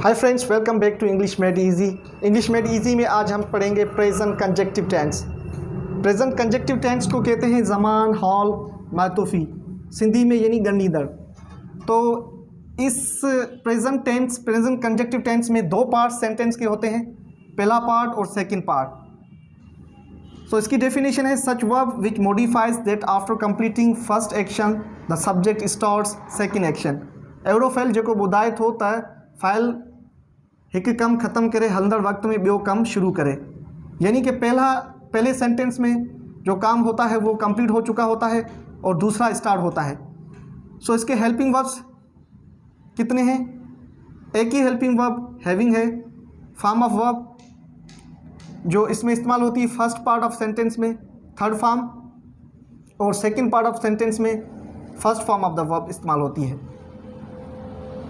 Hi friends, welcome back to English made easy. English made easy में आज हम पढ़ेंगे present conjunctive tense. Present conjunctive tense को कहते हैं ज़मान, हाल, मातूफ़ी, सिंधी में यानी गंडीदड़। तो इस प्रेजेंट कंजक्टिव टेंस में दो पार्ट सेंटेंस के होते हैं, पहला पार्ट और सेकंड पार्ट। सो इसकी डेफिनेशन है such verb which modifies that after completing first action the subject starts second action. अहिड़ो फ़इल जेको ॿुधाए थो त फ़ाइल हिकु कमु ख़त्म करे हलंदड़ वक्त में ॿियो कमु शुरू करे, यानी कि पहले सेंटेंस में जो काम होता है वो कंप्लीट हो चुका होता है और दूसरा स्टार्ट होता है। सो इसके हेल्पिंग वर्ब्स कितने हैं? एक ही हेल्पिंग वर्ब हैविंग है। फॉर्म ऑफ वर्ब जो इसमें इस्तेमाल होती है फर्स्ट पार्ट ऑफ सेंटेंस में थर्ड फॉर्म, और सेकंड पार्ट ऑफ सेंटेंस में first form of the verb इस्तेमाल होती है।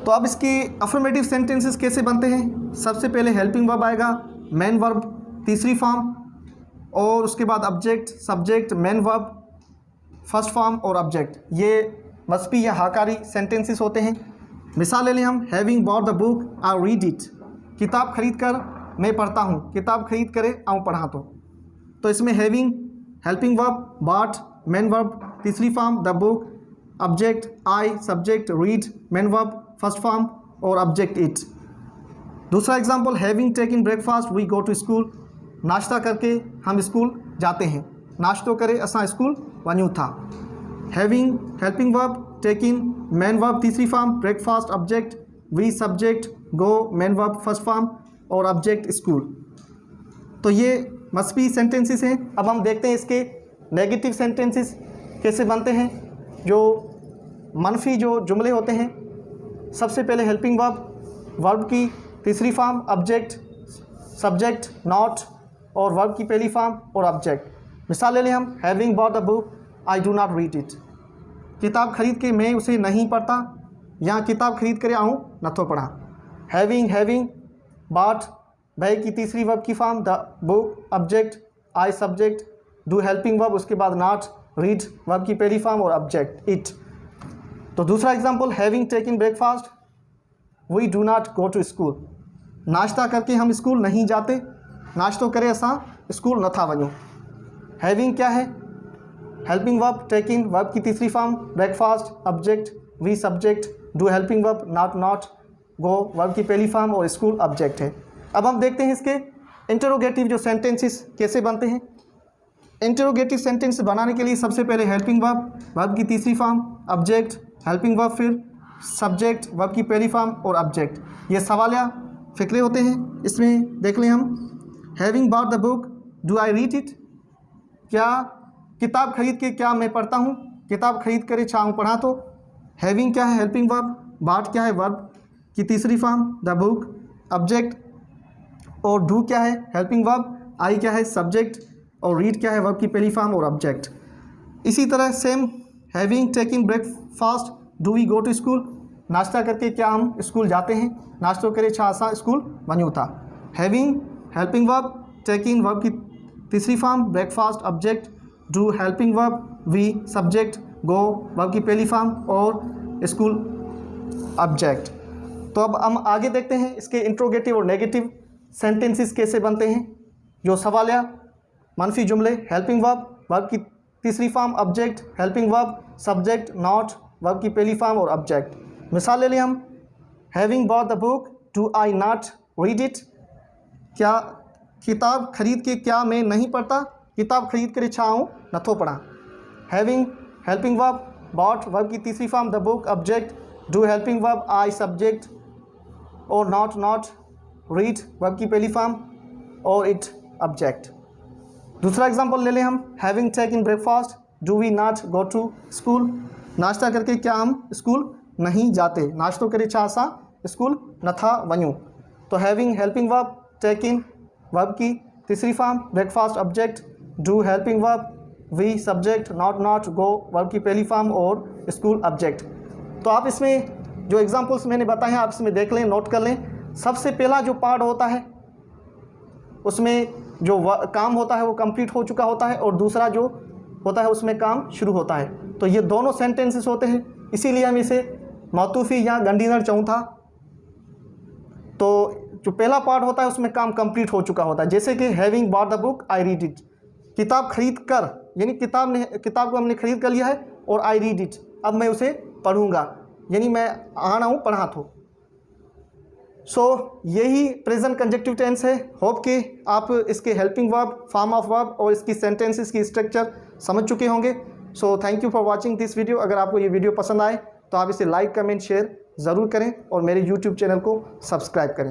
तो अब इसके अफर्मेटिव सेंटेंसेस कैसे बनते हैं? सबसे पहले हेल्पिंग वर्ब आएगा, मेन वर्ब तीसरी फॉर्म, और उसके बाद object, subject, main verb first form और ऑब्जेक्ट। ये मस्बी या हाकारी सेंटेंसेस होते हैं। मिसाल ले लें हम, having bought the book I read it. किताब खरीद कर मैं पढ़ता हूँ, किताब खरीद करे आऊँ पढ़ा तो इसमें having helping verb, but main verb तीसरी form, the book object, I subject, read main verb first form और ऑब्जेक्ट इट। दूसरा example, having taken breakfast we go to school. नाश्ता करके हम स्कूल जाते हैं, नाश्तो करे असां स्कूल वञूं था। Having helping verb, taken main verb तीसरी form, breakfast object, we subject, go main verb first form और ऑब्जेक्ट स्कूल। तो ये मस्बी सेंटेंसेस हैं। अब हम देखते हैं इसके नेगेटिव सेंटेंसेस कैसे बनते हैं, जो मनफी जो जुमले होते हैं। सबसे पहले हेल्पिंग वर्ब, वर्ब की तीसरी फॉर्म, ऑब्जेक्ट, सब्जेक्ट, नॉट और वर्ब की पहली फॉर्म और ऑब्जेक्ट। मिसाल ले लें हम, having bought the book I do not read it. किताब खरीद के मैं उसे नहीं पढ़ता, या किताब खरीद कर आऊँ नथो पढ़ा। हैविंग बॉट बैग की तीसरी वर्ब की form, the book object, I subject, do helping verb, उसके बाद नॉट, रीड वर्ब की पहली फॉर्म और ऑब्जेक्ट इट। तो दूसरा example, having taken breakfast we do not go to school. नाश्ता करके हम स्कूल नहीं जाते, नाश्तो करे असां स्कूल नथा वञूं। हैविंग क्या है? हेल्पिंग वर्ब, टेकिन वर्ब की तीसरी form, breakfast object, we subject, do helping verb, not, go verb की पहली फॉर्म और स्कूल ऑब्जेक्ट है। अब हम देखते हैं इसके इंटरोगेटिव जो सेंटेंसेस कैसे बनते हैं। इंटरोगेटिव सेंटेंस बनाने के लिए सबसे पहले हेल्पिंग वर्ब, वर्ब की तीसरी फॉर्म, ऑब्जेक्ट, हेल्पिंग वर्ब, फिर सब्जेक्ट, वर्ब की पहली फॉर्म और ऑब्जेक्ट। ये सवालिया फ़िक्रे होते हैं। इसमें देख लें हम, having bought the book do I read it. क्या किताब खरीद के क्या मैं पढ़ता हूँ, किताब खरीद कर छाऊँ पढ़ा तो। हैविंग क्या है? हेल्पिंग वर्ब, बॉट क्या है? वर्ब की तीसरी फॉर्म, द बुक ऑब्जेक्ट, और डू क्या है? हेल्पिंग वर्ब, आई क्या है? सब्जेक्ट, और रीड क्या है? वर्ब की पहली फॉर्म और ऑब्जेक्ट। इसी तरह same, having taking breakfast do we go to school. नाश्ता करके क्या हम स्कूल जाते हैं, नाश्तो करे छा असां स्कूल वञूं था। Having helping verb, taking verb की तीसरी form, breakfast object, do helping verb, we subject, go verb की पहली फॉर्म और स्कूल ऑब्जेक्ट। तो अब हम आगे देखते हैं इसके इंट्रोगेटिव और नेगेटिव सेंटेंसेस कैसे बनते हैं। जो सवालिया मनफी जुमले, हेल्पिंग वर्ब, वर्ब की तीसरी form, object, helping verb, subject, not, verb की पहली फॉर्म और ऑब्जेक्ट। मिसाल ले लें हम, having bought the book do I not read it. क्या किताब खरीद के क्या मैं नहीं पढ़ता, किताब खरीद कर छाऊँ नथो पढ़ा। Having helping verb, bought verb की तीसरी form, the book object, do helping verb, I subject और नॉट, रीड वर्ब की पहली फॉर्म और इट ऑब्जेक्ट। दूसरा एग्जांपल ले लें हम, having taken breakfast do we not go to school. नाश्ता करके क्या हम स्कूल नहीं जाते, नाश्तो करे छा असां स्कूल नथा वञूं। तो having helping verb, taken verb की तीसरी form, breakfast object, do helping verb, we subject, not, go verb की पहली फॉर्म और स्कूल ऑब्जेक्ट। तो आप इसमें जो एग्जांपल्स मैंने बताए हैं आप इसमें देख लें, नोट कर लें। सबसे पहला जो पार्ट होता है उसमें जो काम होता है वो कंप्लीट हो चुका होता है, और दूसरा जो होता है उसमें काम शुरू होता है। तो ये दोनों सेंटेंसेस होते हैं, इसीलिए हम इसे मातूफ़ी या गंडीदड़ चऊं था। तो जो पहला पार्ट होता है उसमें काम कंप्लीट हो चुका होता है। जैसे कि having bought the book I read it, किताब खरीद कर, यानी किताब को हमने खरीद कर लिया है और आई रीड इट, अब मैं उसे पढ़ूंगा, यानी मैं आना हूँ पढ़ा तो। सो यही प्रेजेंट कंजक्टिव टेंस है। होप कि आप इसके helping verb, form of verb और इसकी सेंटेंसेस की स्ट्रक्चर समझ चुके होंगे। So thank you for watching this video. अगर आपको ये वीडियो पसंद आए तो आप इसे लाइक, कमेंट, शेयर ज़रूर करें और मेरे यूट्यूब चैनल को सब्सक्राइब करें।